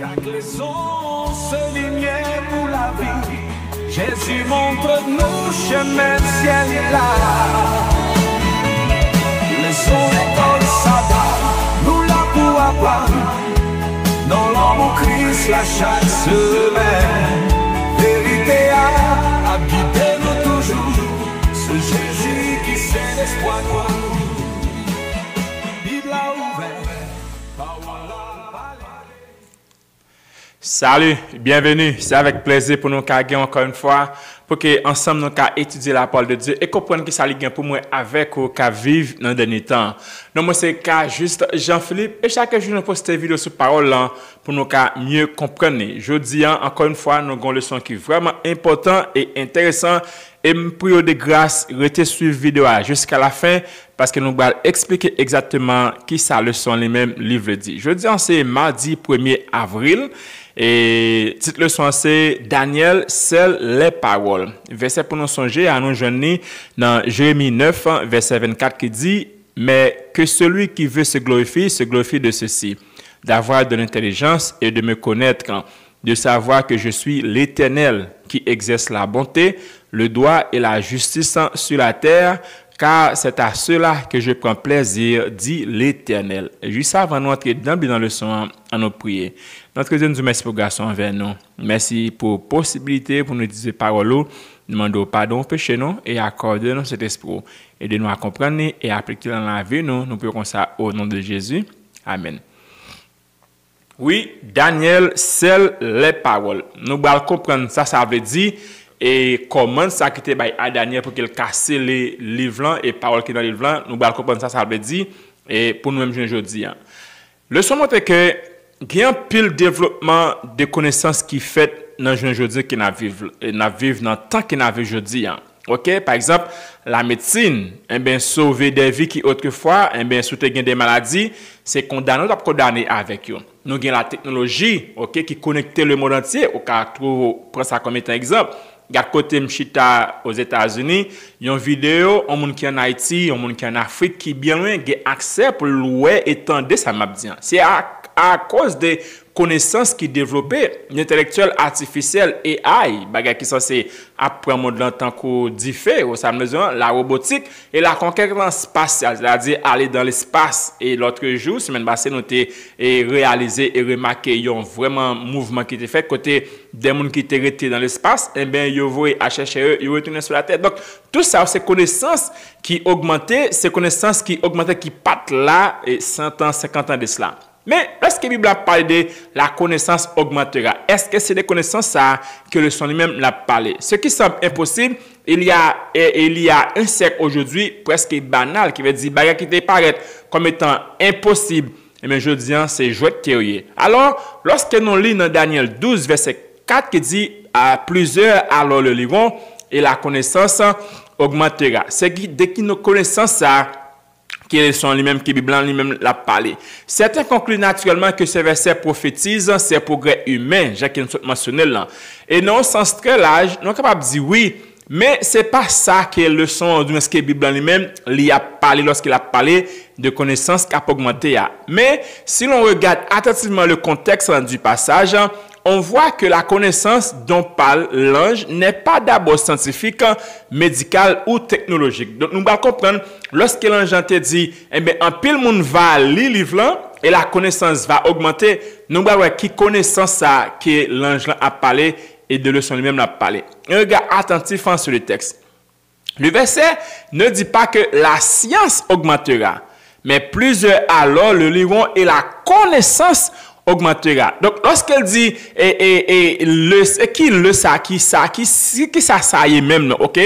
Chaque leçon se lumière pour la vie. Jésus montre-nous chemin ciel et là. Leçon l'école ça va, nous là pour apprendre. Dans l'homme au Christ la chaque semaine. Vérité à guider nous toujours. Ce Jésus qui c'est l'espoir pour nous. Bible a ouvert, parole a parlé. Salut, bienvenue. C'est avec plaisir pour nous carguer encore une fois pour que ensemble nous étudier la parole de Dieu et comprendre que ça lie pour moi avec ou qu'à vivre dans le dernier temps. Donc moi c'est juste Jean-Philippe et chaque jour nous poste vidéo sur parole là pour nous mieux comprendre. Je dis encore une fois nous avons une leçon qui est vraiment important et intéressant et me prie de grâce restez suivre vidéo jusqu'à la fin parce que nous allons expliquer exactement qui ça leçon les mêmes livres dit. Je dis c'est mardi 1er avril. Et titre leçon c'est Daniel scelle les paroles. Verset pour nous songer à nous joindre dans Jérémie 9 verset 24 qui dit mais que celui qui veut se glorifie de ceci, d'avoir de l'intelligence et de me connaître, de savoir que je suis l'Éternel qui exerce la bonté, le droit et la justice sur la terre, car c'est à cela que je prends plaisir, dit l'Éternel. Juste avant d'entrer dans le leçon, à nous prier. Notre Dieu nous merci pour grâce envers nous. Merci pour possibilité pour nous dire parole. Demandons pardon péché nous et accordez-nous cet esprit. Aidez-nous à comprendre et à appliquer dans la vie nous. Nous prions ça au nom de Jésus. Amen. Oui, Daniel scelle les paroles. Nous allons comprendre ça veut dire. Et comment ça qui était à Daniel pour qu'il casse les livres et paroles qui dans les livres, nous allons comprendre ça veut dire et pour nous-mêmes aujourd'hui. Le son montre que il y a un pile développement de connaissances qui fait dans le aujourd'hui qui n'a vivre dans le temps qui n'a aujourd'hui. OK, par exemple, la médecine, sauver des vies qui autrefois, soutenir des maladies, c'est condamné avec eux. Nous avons la technologie, OK, qui connecte le monde entier, au cas où prend ça comme exemple. Regarde côté Mchita aux États-Unis, il y a une vidéo, un monde qui est en Haïti, un monde qui est en Afrique, qui bien loin a accès pour louer et tendre ça m'a dit. C'est à cause des connaissances qui développées, l'intellectuel artificiel AI, bagay qui censé apprendre dans tant que diffé au samedi, la robotique et la conquête spatiale, c'est-à-dire aller dans l'espace. Et l'autre jour, semaine passée, nous avons réalisé et remarqué un vraiment mouvement qui était fait côté des gens qui étaient restés dans l'espace, et bien ils voient à chercher ils retournent sur la terre. Donc tout ça, c'est connaissances qui augmentaient, qui partent là et 100 ans, 50 ans de cela. Mais est-ce que la Bible a parlé de la connaissance augmentera? Est-ce que c'est des connaissances ça que le son lui-même l'a parlé? Ce qui semble impossible, il y a un siècle aujourd'hui presque banal qui veut dire bagarre qui te paraît comme étant impossible. Et bien je dis c'est jouet théorie. Alors, lorsque nous lisons dans Daniel 12 verset 4 qui dit à plusieurs alors le liront et la connaissance augmentera. C'est dès que nos connaissances ça qui sont lui-même, qui Bible lui-même l'a parlé. Certains concluent naturellement que ce verset prophétise ces progrès humains, Jacques nous mentionné là. Et non, sans très large, nous sommes capables de dire oui, mais c'est pas ça qui est le son de ce que la Bible lui-même lui a parlé lorsqu'il a parlé de connaissances qui a augmenté. Mais si l'on regarde attentivement le contexte du passage, on voit que la connaissance dont parle l'ange n'est pas d'abord scientifique, médicale ou technologique. Donc, nous allons comprendre, lorsque l'ange te dit, en pile monde va lire le livre et la connaissance va augmenter, nous allons voir qui connaissance ça que l'ange a parlé et de leçon lui-même l'a parlé. Un regard attentif sur le texte. Le verset ne dit pas que la science augmentera, mais plusieurs alors le liront et la connaissance augmentera. Donc, lorsqu'elle dit, ça y est même, ok?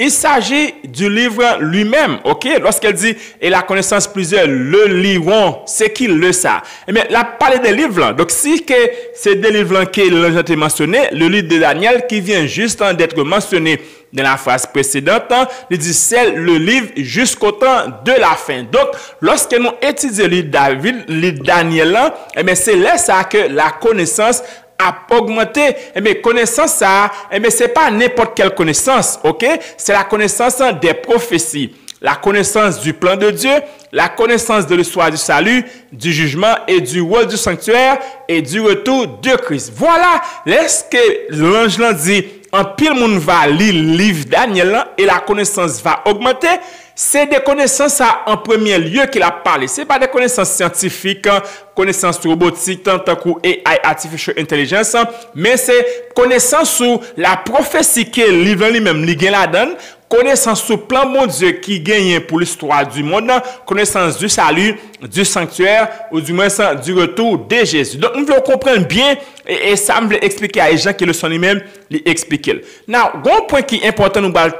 Il s'agit du livre lui-même, ok? Lorsqu'elle dit, et la connaissance plusieurs le liront, c'est qui le ça? Eh bien, la parler des livres, donc si que c'est des livres que l'ange a mentionné, le livre de Daniel qui vient juste d'être mentionné dans la phrase précédente, il dit c'est le livre jusqu'au temps de la fin. Donc, lorsque nous étudions le livre Daniel, eh bien, c'est là ça que la connaissance a augmenté. Eh bien, connaissance ça, eh bien, c'est pas n'importe quelle connaissance, ok? C'est la connaissance des prophéties. la connaissance du plan de Dieu, la connaissance de l'histoire du salut, du jugement et du rôle du sanctuaire et du retour de Christ. Voilà, est-ce que l'ange l'a dit, en pile monde va lire le livre Daniel et la connaissance va augmenter. C'est des connaissances en premier lieu qu'il a parlé. Ce n'est pas des connaissances scientifiques, connaissances robotiques, tant que AI, Artificial Intelligence, mais c'est connaissances sur la prophétie que le livre lui-même la donne, connaissance sur le plan mon Dieu qui gagne pour l'histoire du monde, connaissance du salut, du sanctuaire, ou du moins du retour de Jésus. Donc, nous devons comprendre bien, et ça me veut expliquer à les gens qui le sont lui-même, lui expliquer. Now, un point qui est important, nous allons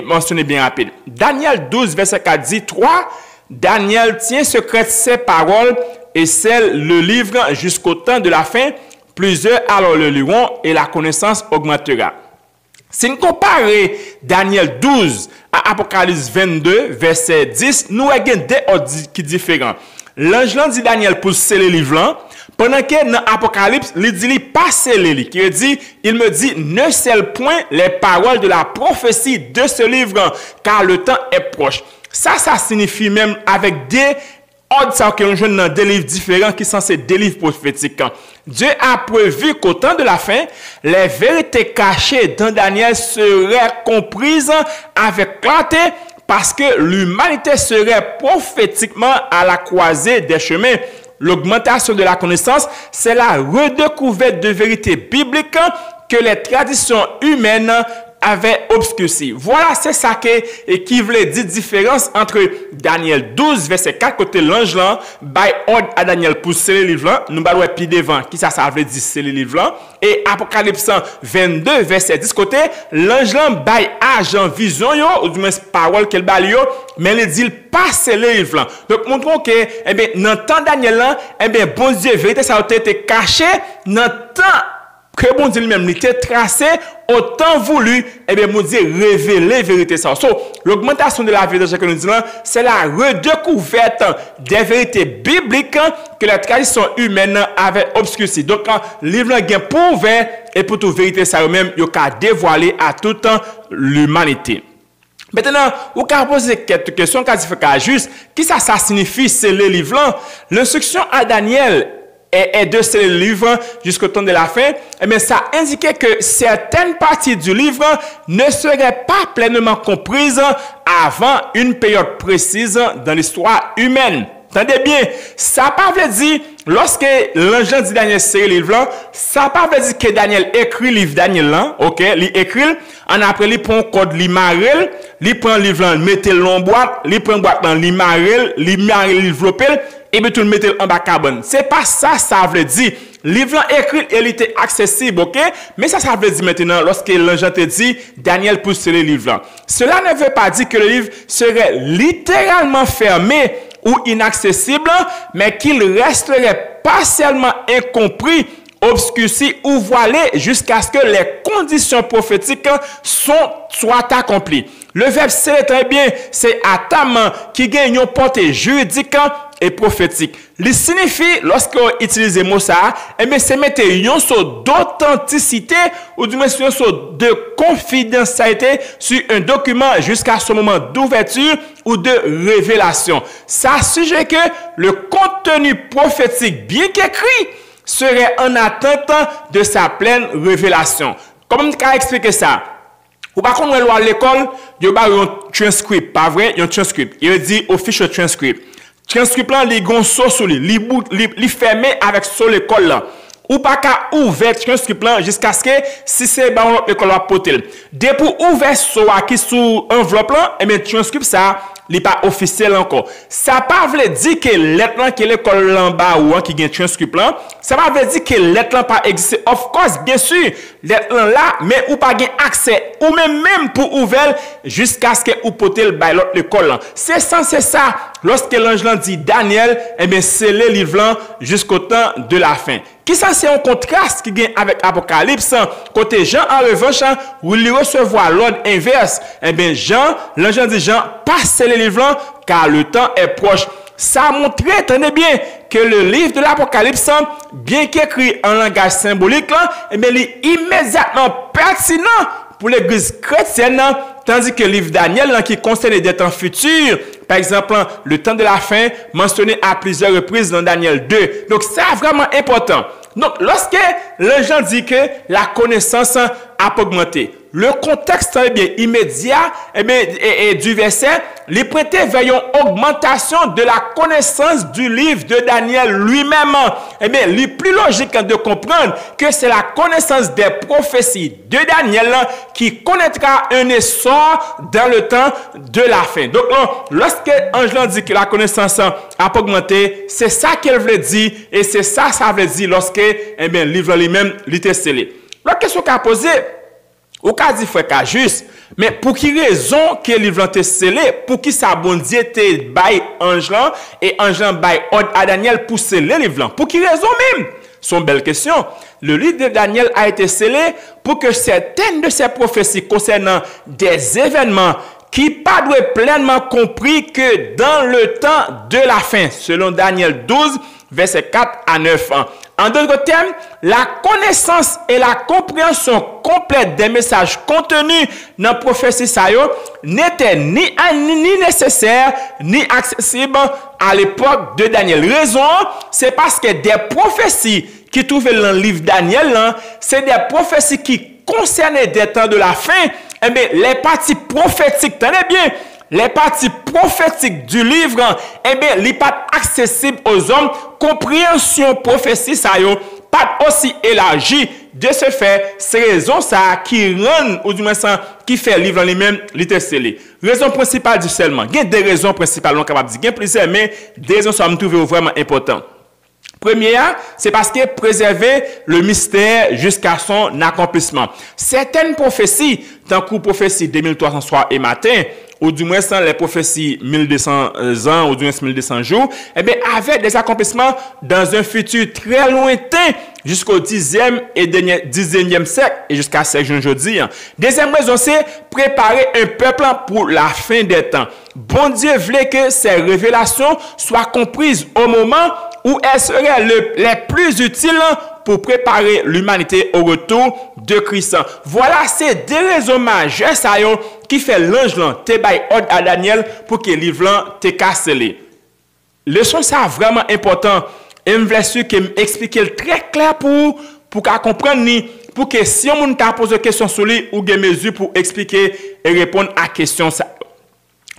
mentionner bien rapide. Daniel 12, verset 4 dit, 3, Daniel tient secrète ses paroles et scelle le livre jusqu'au temps de la fin. Plusieurs alors le liront et la connaissance augmentera. Si nous comparons Daniel 12 à Apocalypse 22, verset 10, nous avons des ordres qui sont différents. L'ange dit Daniel pour sceller le livre, pendant que dans Apocalypse, il dit pas sceller, qui dit, il me dit, ne scelle point les paroles de la prophétie de ce livre, car le temps est proche. Ça signifie même avec des ordres que nous jouons dans des livres différents qui sont ces des livres prophétiques. Dieu a prévu qu'au temps de la fin, les vérités cachées dans Daniel seraient comprises avec clarté parce que l'humanité serait prophétiquement à la croisée des chemins. L'augmentation de la connaissance, c'est la redécouverte de vérités bibliques que les traditions humaines avait obscurci. Voilà, c'est ça qui voulait dire différence entre Daniel 12, verset 4, côté l'ange là, by ordre à Daniel pour sceller le livre là, nous allons plus devant, qui ça veut dire sceller le livre là, et Apocalypse 22, verset 10, côté l'ange là, by agent vision yo, ou du moins parole qu'elle baille yo, mais il dit pas sceller le livre là. Donc, montrons que, eh bien, dans le temps Daniel là, eh bien, bon Dieu, vérité, ça a été caché, dans le temps que bon Dieu lui-même l'était tracé, autant voulu, eh bien, mon Dieu révéler vérité ça. So, l'augmentation de la vérité que nous disons, c'est la redécouverte des vérités bibliques que la tradition humaine avait obscurci. Donc, quand le livre est pour ouvert et pour toute vérité ça même, il y a dévoilé à toute l'humanité. Maintenant, vous pouvez poser quelques questions, juste, qui ça signifie, c'est le livre là? L'instruction à Daniel et de ce livre jusqu'au temps de la fin, mais ça indiquait que certaines parties du livre ne seraient pas pleinement comprises avant une période précise dans l'histoire humaine. Attendez bien, ça ne veut pas dire, lorsque l'ange dit Daniel c'est le livre, ça ne veut pas dire que Daniel écrit le livre Daniel là, ok, il écrit, en après il prend un code, il marre, il prend le livre, il met le boîte, il prend boîte, il marre, il développe, et bien tout le mettre en bas carbone. C'est pas ça, ça veut dire. Livre écrit, il était accessible, ok? Mais ça veut dire maintenant, lorsque l'ange te dit, Daniel pousse le livre. Cela ne veut pas dire que le livre serait littéralement fermé ou inaccessible, mais qu'il resterait partiellement incompris, obscurci ou voilé jusqu'à ce que les conditions prophétiques soient accomplies. Le verbe c'est très bien, c'est atam qui gagne une portée juridique et prophétique. Il signifie, lorsqu'on utilise le mot ça, eh bien, c'est mettre une sorte d'authenticité ou du moins une sorte de confidentialité sur un document jusqu'à ce moment d'ouverture ou de révélation. Ça suggère que le contenu prophétique, bien qu'écrit, serait en attente de sa pleine révélation. Comment on peut expliquer ça? Ou par contre, à l'école, il y a un transcript, pas vrai? Il y a un transcript. Il dit official transcript. Transcript là, les gonçons sur les fermé avec sur l'école là. Ou pas qu'à ouvert transcript là jusqu'à ce que si c'est bon l'école va porter. Dès pour ouvert sur qui sous enveloppe là, et bien transcript ça n'est pas officiel encore. Ça pas veut dire que lettre là que l'école en bas ou qui gagne transcript là, ça pas veut dire que lettre là pas existe. Of course, bien sûr, lettre là mais ou pas gain accès ou même pour ouvert jusqu'à ce que ou porter le bail l'autre l'école là. C'est censé ça. Lorsque l'ange dit Daniel, eh bien c'est le livre là jusqu'au temps de la fin. Qui ça c'est un contraste qui gagne avec Apocalypse. Côté Jean en revanche, où il recevoir l'ordre inverse. Eh bien Jean, l'ange dit Jean, passe le livre là, car le temps est proche. Ça montre, tenez bien, que le livre de l'Apocalypse, bien qu'écrit en langage symbolique là, eh bien il est immédiatement pertinent pour l'église chrétienne tandis que le livre Daniel, qui concerne des temps futurs, par exemple, le temps de la fin, mentionné à plusieurs reprises dans Daniel 2. Donc, c'est vraiment important. Donc, lorsque les gens disent que la connaissance a augmenté, le contexte immédiat du verset, les prêter vers une augmentation de la connaissance du livre de Daniel lui-même. Le plus logique de comprendre que c'est la connaissance des prophéties de Daniel qui connaîtra un essor dans le temps de la fin. Donc, lorsque Angelin dit que la connaissance a augmenté, c'est ça qu'elle veut dire et c'est ça veut dire lorsque le livre lui-même était scellé. La question qu'a posée, ou qu'a dit frère juste, mais pour qui raison que le livre était scellé, pour qui ça bon Dieu était bail Angelin et Angelin bail ordre à Daniel pour sceller le livre? Pour qui raison même? C'est une belle question. Le livre de Daniel a été scellé pour que certaines de ces prophéties concernant des événements qui pas doit pleinement compris que dans le temps de la fin, selon Daniel 12, verset 4 à 9. En d'autres termes, la connaissance et la compréhension complète des messages contenus dans la prophétie n'étaient ni nécessaires ni accessibles à l'époque de Daniel. Raison, c'est parce que des prophéties qui trouvaient dans le livre Daniel, c'est des prophéties qui concernaient des temps de la fin. Les parties prophétiques, tenez bien, les parties prophétiques du livre, les pas accessibles aux hommes, compréhension prophétie, ça y pas aussi élargie. De ce fait, c'est raison ça qui rend, ou du moins ça, qui fait le livre en lui-même, scellé. Raison principale du scellement. Il y a des raisons principales, on est capable de dire, il y a plusieurs, mais des raisons sont trouvées vraiment importantes. Première, c'est parce que préserver le mystère jusqu'à son accomplissement. Certaines prophéties, tant que prophétie 2300 soirs et matin, ou du moins sans les prophéties 1200 ans, ou du moins 1200 jours, avaient des accomplissements dans un futur très lointain, jusqu'au 10e et 10e siècle, et jusqu'à ce jour aujourd'hui. Deuxième raison, c'est préparer un peuple pour la fin des temps. Bon Dieu voulait que ces révélations soient comprises au moment où elles seraient les plus utiles pour préparer l'humanité au retour de Christ. Voilà, c'est des raisons majeures qui fait l'ange te bail ordre à Daniel pour que le livre te cassé. Leçon ça vraiment important. Et je veux expliquer très clair pour qu'à comprendre pour que si on t'a posé une question sur lui ou des mesures pour expliquer et répondre à la question ça.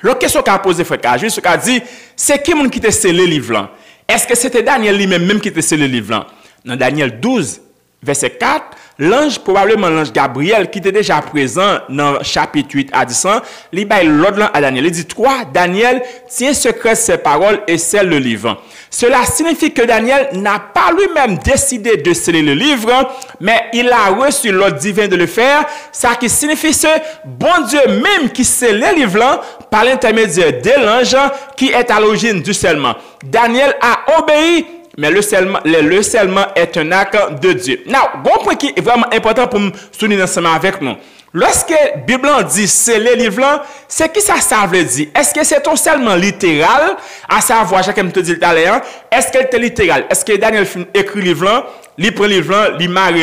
La question qu'a posé frère juste qu'a dit c'est qui qui t'a scellé le livre? Est-ce que c'était Daniel lui-même qui t'a scellé le livre? Dans Daniel 12, verset 4, l'ange, probablement l'ange Gabriel, qui était déjà présent dans chapitre 8 à 10, il baille l'ordre à Daniel. Il dit, toi, Daniel, tiens secret ces paroles et scelle le livre. Cela signifie que Daniel n'a pas lui-même décidé de sceller le livre, mais il a reçu l'ordre divin de le faire. Ça qui signifie ce bon Dieu même qui scelle le livre par l'intermédiaire de l'ange qui est à l'origine du scellement. Daniel a obéi, mais le scellement est un acte de Dieu. Now, bon point qui est vraiment important pour me souligner ensemble avec nous. Lorsque la Bible dit sceller le livre, c'est qui ça veut dire? Est-ce que c'est un scellement littéral, à savoir, chacun me te dit tout à l'heure, est-ce qu'elle est littéral? Est-ce que Daniel écrit le livre, il prend le livre, il marre,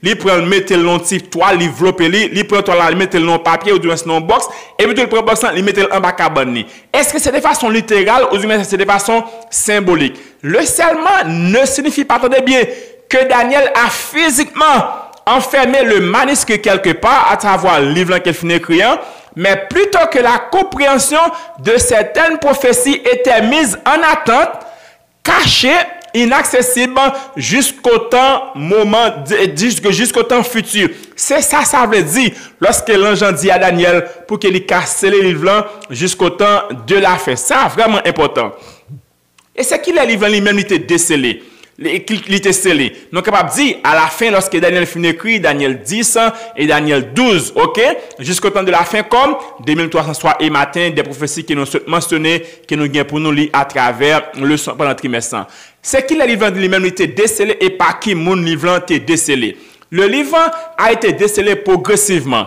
il prend, mette le long type toile, il enveloppe, il prend toile, il mette le long papier ou du moins non box, et puis il prend box, il mette le en bas cabane. Est-ce que c'est de façon littérale ou du moins c'est de façon symbolique? Le scellement ne signifie pas, attendez bien, que Daniel a physiquement enfermé le manuscrit quelque part à travers le livre qu'il finit écrire, mais plutôt que la compréhension de certaines prophéties était mise en attente, cachée, inaccessible jusqu'au temps futur. C'est ça veut dire lorsque l'ange dit à Daniel pour qu'il casse les livres jusqu'au temps de la fin. Ça vraiment important. Et c'est qu'il les livres lui-même était décelé. Il était scellé. Donc, capable de dire, à la fin, lorsque Daniel finit écrit, Daniel 10 et Daniel 12, ok? Jusqu'au temps de la fin, comme 2300 soirs et matin, des prophéties qui nous sont mentionnées, qui nous gagnent pour nous lire à travers le pendant le trimestre. C'est qui le livre de lui-même était décelé et par qui mon livre était décelé. Le livre a été décelé progressivement.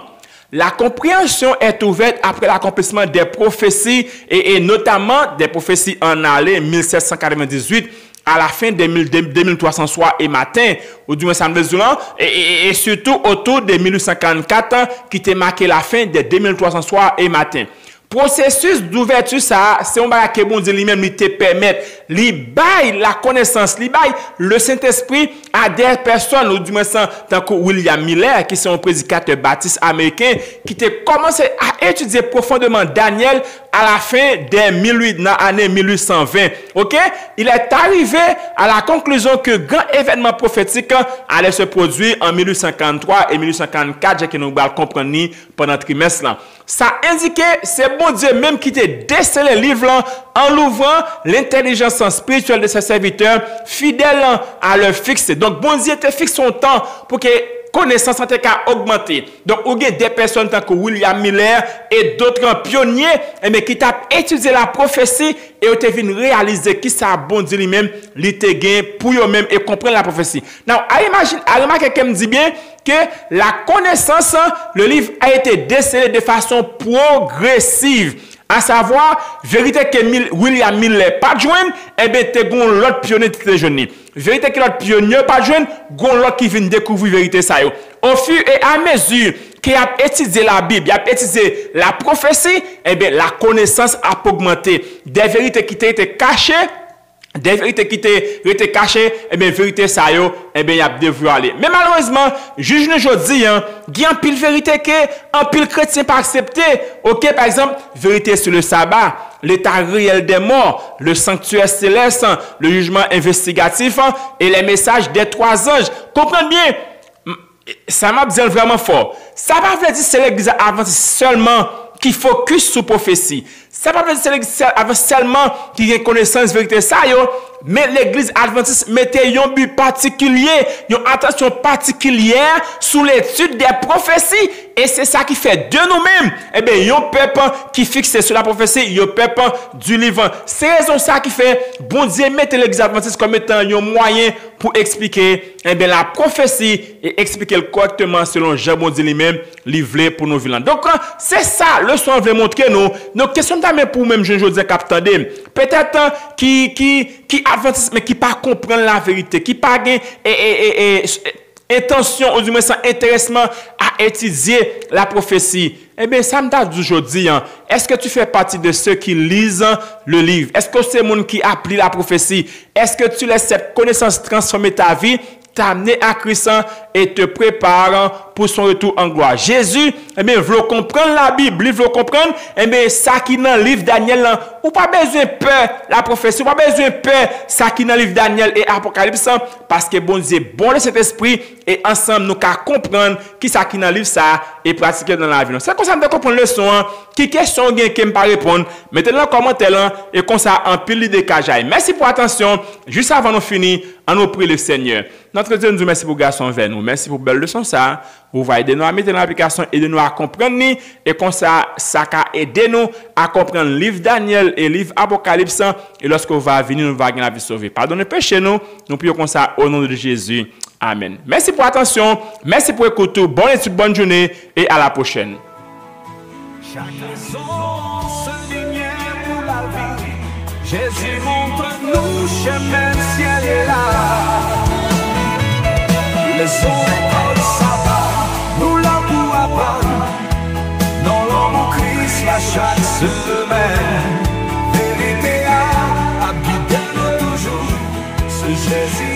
La compréhension est ouverte après l'accomplissement des prophéties et notamment des prophéties en allée 1798 à la fin de 2300 soir et matin, ou du moins samedi et surtout autour de 1844, qui était marqué la fin de 2300 soir et matin. Processus d'ouverture, ça, c'est un bagage que bon Dieu lui-même lui te permet, lui baille la connaissance, lui baille le Saint-Esprit à des personnes, ou du moins tant que William Miller, qui est un prédicateur baptiste américain, qui a commencé à étudier profondément Daniel à la fin de l'année 1820. Ok? Il est arrivé à la conclusion que grand événement prophétique allait se produire en 1853 et 1854, que nous allons comprendre pendant le trimestre là. Ça indiquait, c'est bon Dieu même qui t'a décelé le livre là, en l'ouvrant l'intelligence spirituelle de ses serviteurs, fidèles à leur fixer. Donc, bon Dieu te fixe son temps pour que connaissance en tout cas augmenter. Donc, il y a des personnes tant que William Miller et d'autres pionniers mais qui ont étudié la prophétie et ont vu réaliser qui ça bon Dieu lui-même, lui te gain pour eux-mêmes et comprendre la prophétie. Now, à remarquer qu'elle me dit bien que la connaissance, le livre a été décelé de façon progressive. À savoir, vérité que William Miller pas joindre, bien, te gon l'autre pionnier qui te jeune. Vérité que l'autre pionnier pas joindre, gon l'autre qui vient découvrir vérité ça yo. Au fur et à mesure qu'il a étudié la Bible, il a étudié la prophétie, bien, la connaissance a augmenté. Des vérités qui étaient cachées, des vérités qui étaient cachées, bien, vérité ça yo, bien, il a devoir aller. Mais malheureusement, juge ne jodi, il y a un pile vérité que un pile chrétien pas accepté. Ok, par exemple, vérité sur le sabbat, l'état réel des morts, le sanctuaire céleste, le jugement investigatif et les messages des trois anges. Comprenez bien, ça m'a dit vraiment fort. Ça va veut dire que c'est l'église adventiste seulement qui focus sur prophétie. Ça va veut dire que c'est l'église adventiste seulement qui a connaissance vérité ça yo. Mais l'église adventiste mettait un but particulier, une attention particulière sur l'étude des prophéties. Et c'est ça qui fait de nous-mêmes, eh bien, un peuple qui fixe sur la prophétie, un peuple du livre. C'est raison ça qui fait, bon Dieu, mettre l'église adventiste comme étant un moyen pour expliquer, eh bien, la prophétie et expliquer correctement selon Jean bon Dieu lui-même, livré pour nos vilains. Donc, c'est ça, le soin veut montrer nous. Nos questions d'âme pour même, je dis, captandé. Peut-être qui adventiste, mais qui pas comprendre la vérité, qui pas intention, ou du moins sans intéressement à étudier la prophétie. Eh bien, ça me dit aujourd'hui, est-ce que tu fais partie de ceux qui lisent le livre? Est-ce que c'est le monde qui applique la prophétie? Est-ce que tu laisses cette connaissance transformer ta vie, t'amener à Christ et te prépare pour son retour en gloire? Jésus, eh bien, veut comprendre la Bible, il veut comprendre, eh bien, ça qui est dans le livre Daniel, ou pas besoin de peur la prophétie, ou pas besoin de peur ça qui est dans le livre Daniel et Apocalypse, parce que bon Dieu, bon de cet esprit, et ensemble, nous allons comprendre qui ça qui est dans le livre ça et pratiquer dans la vie. C'est comme ça que nous comprendre le son, qui question qui me pas répondre, mettez-le dans le commentaire et comme ça, en pile de cajaille. Merci pour l'attention. Juste avant de finir, on nous prie le Seigneur. Notre Dieu nous dit merci pour garçon vers nous. Merci pour belle leçon ça. Vous va aider nous à mettre dans l'application, aider nous à comprendre et comme ça, ça va aider nous à comprendre le livre Daniel et le livre Apocalypse. Et lorsque vous va venir, nous va gagner la vie sauvée. Pardonnez péché nous prions comme ça au nom de Jésus. Amen. Merci pour l'attention. Merci pour l'écoute. Bonne étude, bonne journée et à la prochaine. Chaque raison se lumière pour la vie. Jésus montre-nous chemin, ciel et là. Les autres sabbat, nous là pour apprendre. Dans l'homme Christ, là chaque semaine. Vérité à guider toujours. Ce Jésus.